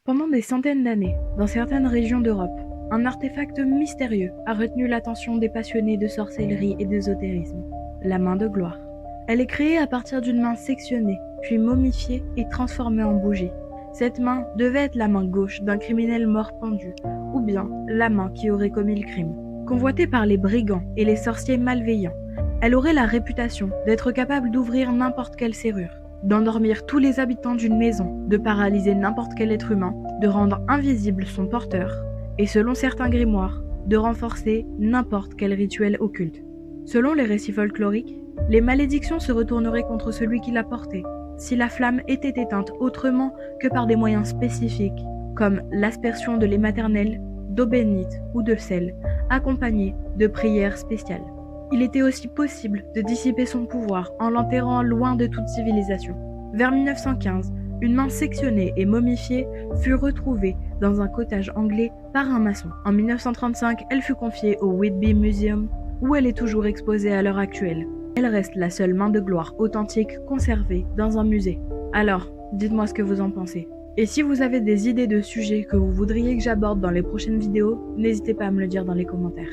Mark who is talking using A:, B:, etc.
A: Pendant des centaines d'années, dans certaines régions d'Europe, un artefact mystérieux a retenu l'attention des passionnés de sorcellerie et d'ésotérisme, la main de gloire. Elle est créée à partir d'une main sectionnée, puis momifiée et transformée en bougie. Cette main devait être la main gauche d'un criminel mort pendu, ou bien la main qui aurait commis le crime. Convoitée par les brigands et les sorciers malveillants, elle aurait la réputation d'être capable d'ouvrir n'importe quelle serrure, d'endormir tous les habitants d'une maison, de paralyser n'importe quel être humain, de rendre invisible son porteur, et selon certains grimoires, de renforcer n'importe quel rituel occulte. Selon les récits folkloriques, les malédictions se retourneraient contre celui qui la portait, si la flamme était éteinte autrement que par des moyens spécifiques, comme l'aspersion de lait maternel, d'eau bénite ou de sel, accompagnée de prières spéciales. Il était aussi possible de dissiper son pouvoir en l'enterrant loin de toute civilisation. Vers 1915, une main sectionnée et momifiée fut retrouvée dans un cottage anglais par un maçon. En 1935, elle fut confiée au Whitby Museum, où elle est toujours exposée à l'heure actuelle. Elle reste la seule main de gloire authentique conservée dans un musée. Alors, dites-moi ce que vous en pensez. Et si vous avez des idées de sujets que vous voudriez que j'aborde dans les prochaines vidéos, n'hésitez pas à me le dire dans les commentaires.